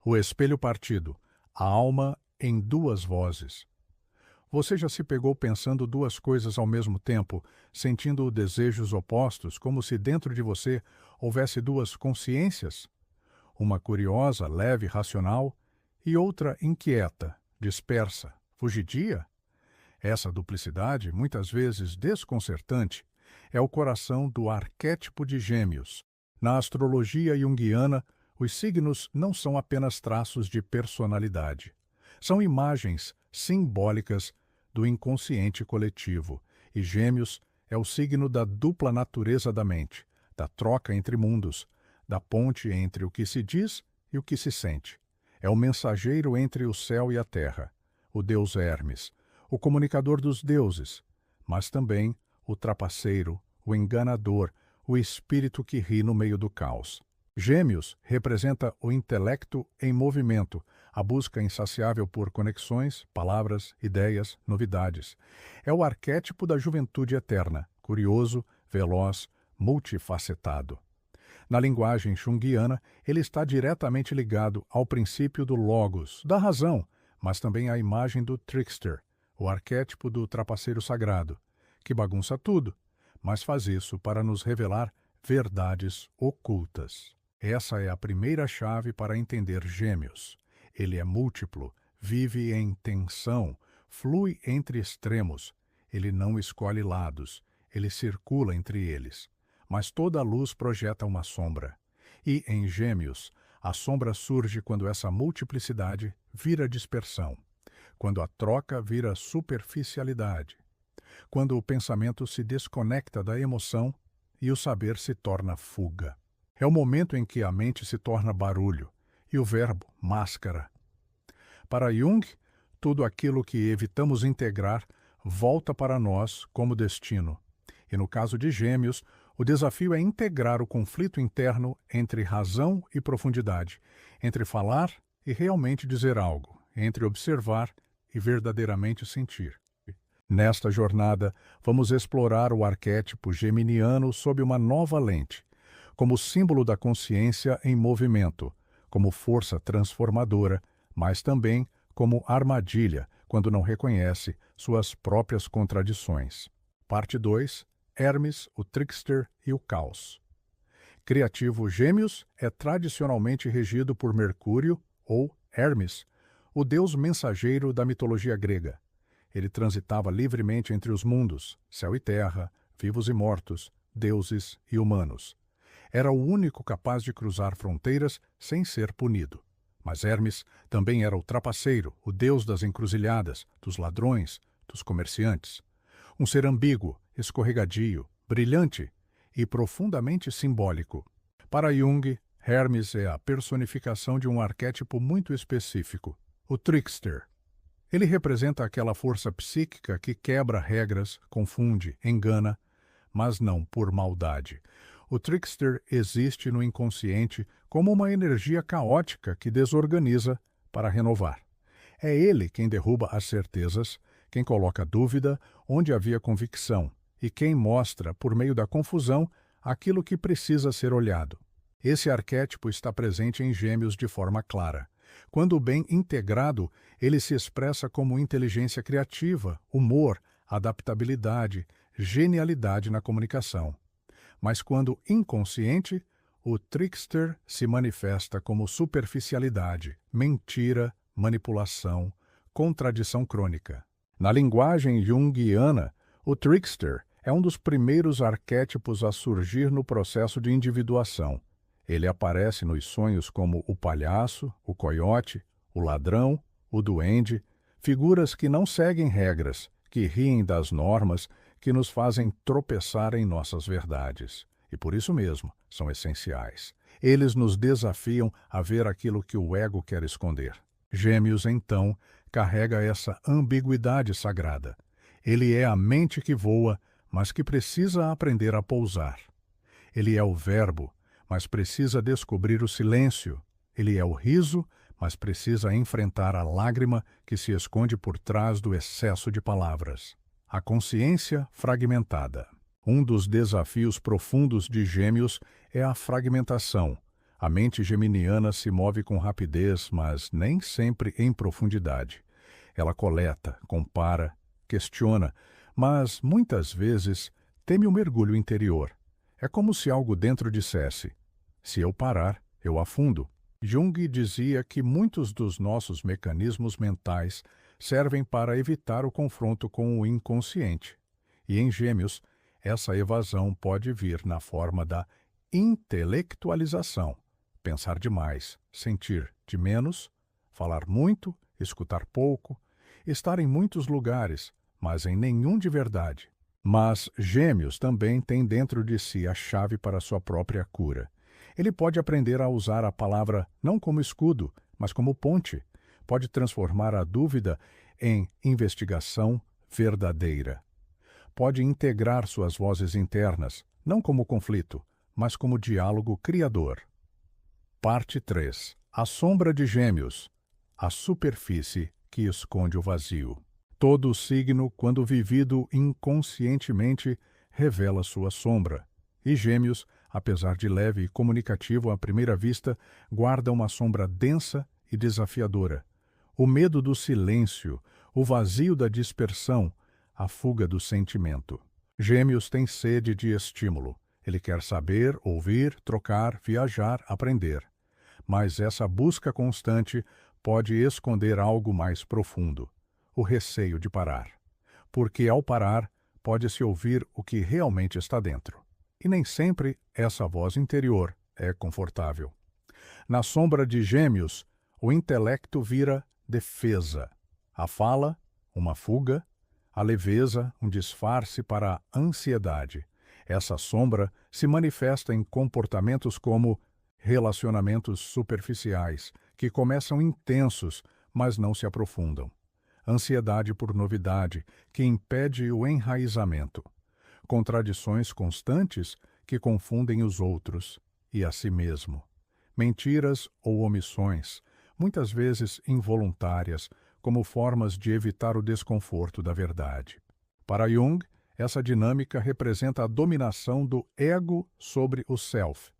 O espelho partido, a alma em duas vozes. Você já se pegou pensando duas coisas ao mesmo tempo, sentindo desejos opostos, como se dentro de você houvesse duas consciências? Uma curiosa, leve, racional, e outra inquieta, dispersa, fugidia? Essa duplicidade, muitas vezes desconcertante, é o coração do arquétipo de Gêmeos. Na astrologia junguiana, os signos não são apenas traços de personalidade. São imagens simbólicas do inconsciente coletivo, e Gêmeos é o signo da dupla natureza da mente, da troca entre mundos, da ponte entre o que se diz e o que se sente. É o mensageiro entre o céu e a terra, o deus Hermes, o comunicador dos deuses, mas também o trapaceiro, o enganador, o espírito que ri no meio do caos. Gêmeos representa o intelecto em movimento, a busca insaciável por conexões, palavras, ideias, novidades. É o arquétipo da juventude eterna, curioso, veloz, multifacetado. Na linguagem junguiana, ele está diretamente ligado ao princípio do logos, da razão, mas também à imagem do trickster, o arquétipo do trapaceiro sagrado, que bagunça tudo, mas faz isso para nos revelar verdades ocultas. Essa é a primeira chave para entender Gêmeos. Ele é múltiplo, vive em tensão, flui entre extremos. Ele não escolhe lados, ele circula entre eles. Mas toda a luz projeta uma sombra. E, em Gêmeos, a sombra surge quando essa multiplicidade vira dispersão, quando a troca vira superficialidade, quando o pensamento se desconecta da emoção e o saber se torna fuga. É o momento em que a mente se torna barulho e o verbo máscara. Para Jung, tudo aquilo que evitamos integrar volta para nós como destino. E no caso de Gêmeos, o desafio é integrar o conflito interno entre razão e profundidade, entre falar e realmente dizer algo, entre observar e verdadeiramente sentir. Nesta jornada, vamos explorar o arquétipo geminiano sob uma nova lente, como símbolo da consciência em movimento, como força transformadora, mas também como armadilha quando não reconhece suas próprias contradições. Parte 2. Hermes, o trickster e o caos. Criativo Gêmeos é tradicionalmente regido por Mercúrio, ou Hermes, o deus mensageiro da mitologia grega. Ele transitava livremente entre os mundos, céu e terra, vivos e mortos, deuses e humanos. Era o único capaz de cruzar fronteiras sem ser punido. Mas Hermes também era o trapaceiro, o deus das encruzilhadas, dos ladrões, dos comerciantes. Um ser ambíguo, escorregadio, brilhante e profundamente simbólico. Para Jung, Hermes é a personificação de um arquétipo muito específico, o trickster. Ele representa aquela força psíquica que quebra regras, confunde, engana, mas não por maldade. O trickster existe no inconsciente como uma energia caótica que desorganiza para renovar. É ele quem derruba as certezas, quem coloca dúvida onde havia convicção e quem mostra, por meio da confusão, aquilo que precisa ser olhado. Esse arquétipo está presente em Gêmeos de forma clara. Quando bem integrado, ele se expressa como inteligência criativa, humor, adaptabilidade, genialidade na comunicação. Mas quando inconsciente, o trickster se manifesta como superficialidade, mentira, manipulação, contradição crônica. Na linguagem junguiana, o trickster é um dos primeiros arquétipos a surgir no processo de individuação. Ele aparece nos sonhos como o palhaço, o coiote, o ladrão, o duende, figuras que não seguem regras, que riem das normas, que nos fazem tropeçar em nossas verdades. E por isso mesmo são essenciais. Eles nos desafiam a ver aquilo que o ego quer esconder. Gêmeos, então, carrega essa ambiguidade sagrada. Ele é a mente que voa, mas que precisa aprender a pousar. Ele é o verbo, mas precisa descobrir o silêncio. Ele é o riso, mas precisa enfrentar a lágrima que se esconde por trás do excesso de palavras. A consciência fragmentada. Um dos desafios profundos de Gêmeos é a fragmentação, A mente geminiana se move com rapidez, mas nem sempre em profundidade. Ela coleta, compara, questiona, mas muitas vezes teme o mergulho interior. É como se algo dentro dissesse: se eu parar, eu afundo. Jung dizia que muitos dos nossos mecanismos mentais servem para evitar o confronto com o inconsciente. E em Gêmeos, essa evasão pode vir na forma da intelectualização. Pensar demais, sentir de menos, falar muito, escutar pouco, estar em muitos lugares, mas em nenhum de verdade. Mas Gêmeos também tem dentro de si a chave para sua própria cura. Ele pode aprender a usar a palavra não como escudo, mas como ponte. Pode transformar a dúvida em investigação verdadeira. Pode integrar suas vozes internas, não como conflito, mas como diálogo criador. Parte 3. A sombra de Gêmeos. A superfície que esconde o vazio. Todo signo, quando vivido inconscientemente, revela sua sombra. E Gêmeos, apesar de leve e comunicativo à primeira vista, guarda uma sombra densa e desafiadora. O medo do silêncio, o vazio da dispersão, a fuga do sentimento. Gêmeos tem sede de estímulo. Ele quer saber, ouvir, trocar, viajar, aprender. Mas essa busca constante pode esconder algo mais profundo: o receio de parar. Porque ao parar, pode-se ouvir o que realmente está dentro. E nem sempre essa voz interior é confortável. Na sombra de Gêmeos, o intelecto vira defesa. A fala, uma fuga. A leveza, um disfarce para a ansiedade. Essa sombra se manifesta em comportamentos como relacionamentos superficiais, que começam intensos, mas não se aprofundam. Ansiedade por novidade, que impede o enraizamento. Contradições constantes que confundem os outros e a si mesmo. Mentiras ou omissões, muitas vezes involuntárias, como formas de evitar o desconforto da verdade. Para Jung, essa dinâmica representa a dominação do ego sobre o self.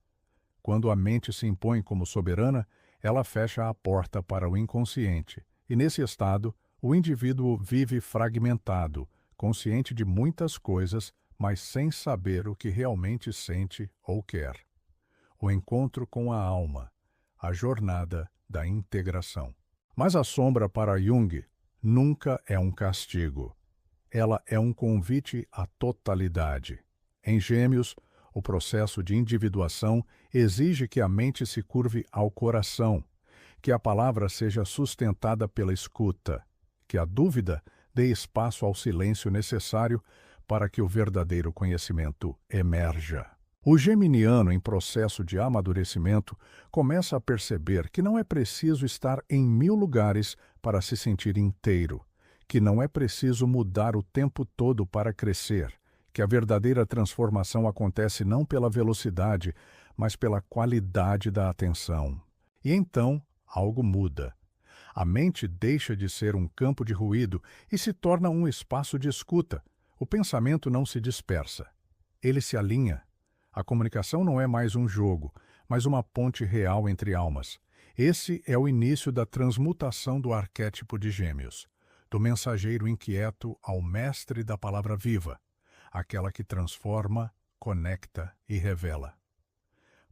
Quando a mente se impõe como soberana, ela fecha a porta para o inconsciente, e nesse estado, o indivíduo vive fragmentado, consciente de muitas coisas, mas sem saber o que realmente sente ou quer. O encontro com a alma, a jornada da integração. Mas a sombra para Jung nunca é um castigo. Ela é um convite à totalidade. Em Gêmeos, o processo de individuação exige que a mente se curve ao coração, que a palavra seja sustentada pela escuta, que a dúvida dê espaço ao silêncio necessário para que o verdadeiro conhecimento emerja. O geminiano, em processo de amadurecimento, começa a perceber que não é preciso estar em 1000 lugares para se sentir inteiro, que não é preciso mudar o tempo todo para crescer, que a verdadeira transformação acontece não pela velocidade, mas pela qualidade da atenção. E então, algo muda. A mente deixa de ser um campo de ruído e se torna um espaço de escuta. O pensamento não se dispersa. Ele se alinha. A comunicação não é mais um jogo, mas uma ponte real entre almas. Esse é o início da transmutação do arquétipo de Gêmeos, do mensageiro inquieto ao mestre da palavra viva, aquela que transforma, conecta e revela.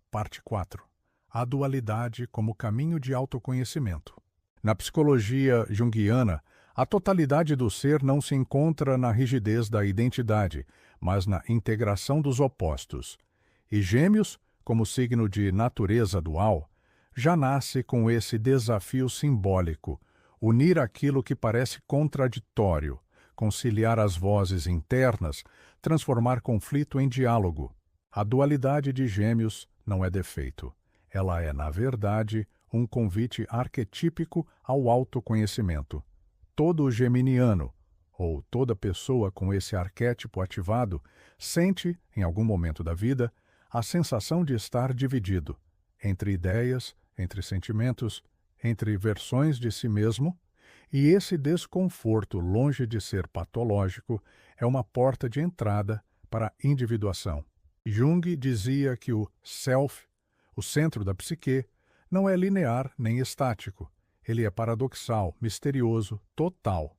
Parte 4. A dualidade como caminho de autoconhecimento. Na psicologia junguiana, a totalidade do ser não se encontra na rigidez da identidade, mas na integração dos opostos. E Gêmeos, como signo de natureza dual, já nasce com esse desafio simbólico: unir aquilo que parece contraditório, conciliar as vozes internas, transformar conflito em diálogo. A dualidade de Gêmeos não é defeito. Ela é, na verdade, um convite arquetípico ao autoconhecimento. Todo geminiano, ou toda pessoa com esse arquétipo ativado, sente, em algum momento da vida, a sensação de estar dividido entre ideias, entre sentimentos, entre versões de si mesmo, e esse desconforto, longe de ser patológico, é uma porta de entrada para a individuação. Jung dizia que o self, O centro da psique não é linear nem estático. Ele é paradoxal, misterioso, total.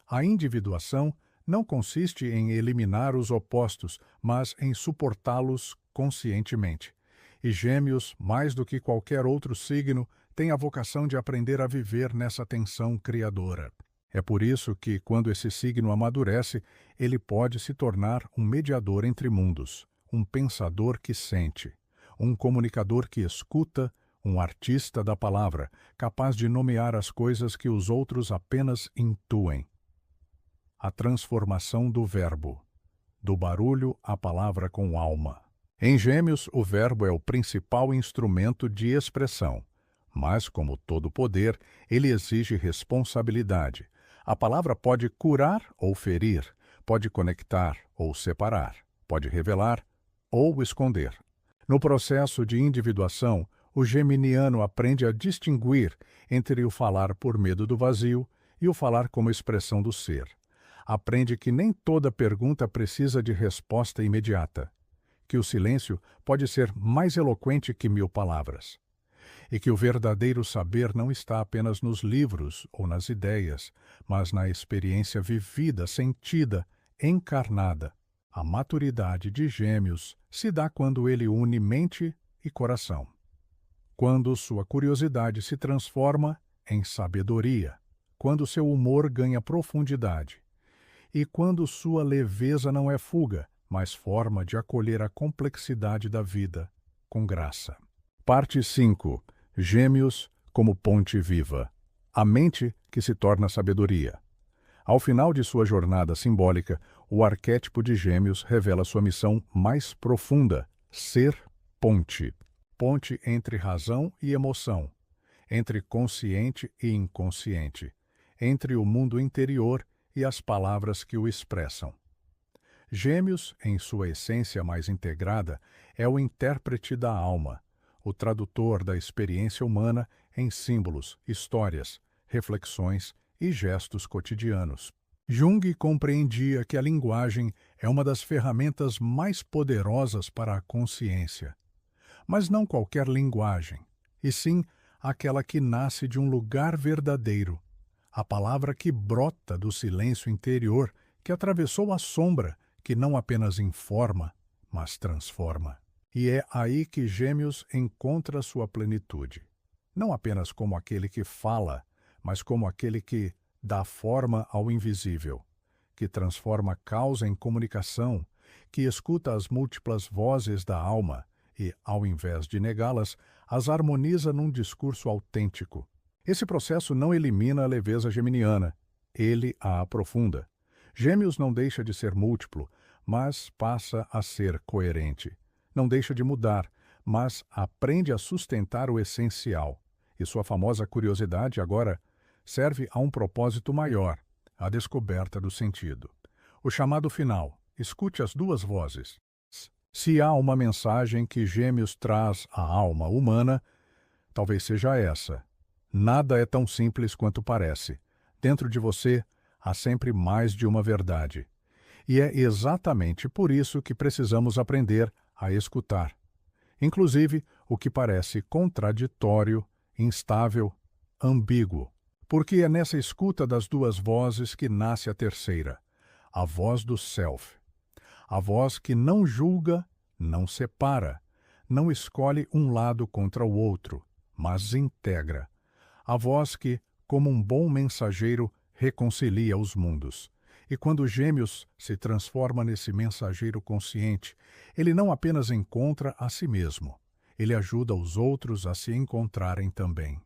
A individuação não consiste em eliminar os opostos, mas em suportá-los conscientemente. E Gêmeos, mais do que qualquer outro signo, tem a vocação de aprender a viver nessa tensão criadora. É por isso que, quando esse signo amadurece, ele pode se tornar um mediador entre mundos, um pensador que sente, um comunicador que escuta, um artista da palavra, capaz de nomear as coisas que os outros apenas intuem. A transformação do verbo, do barulho à palavra com alma. Em Gêmeos, o verbo é o principal instrumento de expressão, mas, como todo poder, ele exige responsabilidade. A palavra pode curar ou ferir, pode conectar ou separar, pode revelar ou esconder. No processo de individuação, o geminiano aprende a distinguir entre o falar por medo do vazio e o falar como expressão do ser. Aprende que nem toda pergunta precisa de resposta imediata, que o silêncio pode ser mais eloquente que 1000 palavras, e que o verdadeiro saber não está apenas nos livros ou nas ideias, mas na experiência vivida, sentida, encarnada. A maturidade de Gêmeos se dá quando ele une mente e coração, quando sua curiosidade se transforma em sabedoria, quando seu humor ganha profundidade, e quando sua leveza não é fuga, mas forma de acolher a complexidade da vida com graça. Parte 5. Gêmeos como ponte viva. A mente que se torna sabedoria. Ao final de sua jornada simbólica, o arquétipo de Gêmeos revela sua missão mais profunda: ser ponte. Ponte entre razão e emoção, entre consciente e inconsciente, entre o mundo interior e as palavras que o expressam. Gêmeos, em sua essência mais integrada, é o intérprete da alma, o tradutor da experiência humana em símbolos, histórias, reflexões e gestos cotidianos. Jung compreendia que a linguagem é uma das ferramentas mais poderosas para a consciência. Mas não qualquer linguagem, e sim aquela que nasce de um lugar verdadeiro, a palavra que brota do silêncio interior que atravessou a sombra, que não apenas informa, mas transforma. E é aí que Gêmeos encontra sua plenitude. Não apenas como aquele que fala, mas como aquele que dá forma ao invisível, que transforma causa em comunicação, que escuta as múltiplas vozes da alma e, ao invés de negá-las, as harmoniza num discurso autêntico. Esse processo não elimina a leveza geminiana, ele a aprofunda. Gêmeos não deixa de ser múltiplo, mas passa a ser coerente. Não deixa de mudar, mas aprende a sustentar o essencial. E sua famosa curiosidade agora serve a um propósito maior, a descoberta do sentido. O chamado final: escute as duas vozes. Se há uma mensagem que Gêmeos traz à alma humana, talvez seja essa. Nada é tão simples quanto parece. Dentro de você há sempre mais de uma verdade. E é exatamente por isso que precisamos aprender a escutar. Inclusive o que parece contraditório, instável, ambíguo. Porque é nessa escuta das duas vozes que nasce a terceira, a voz do self. A voz que não julga, não separa, não escolhe um lado contra o outro, mas integra. A voz que, como um bom mensageiro, reconcilia os mundos. E quando Gêmeos se transforma nesse mensageiro consciente, ele não apenas encontra a si mesmo, ele ajuda os outros a se encontrarem também.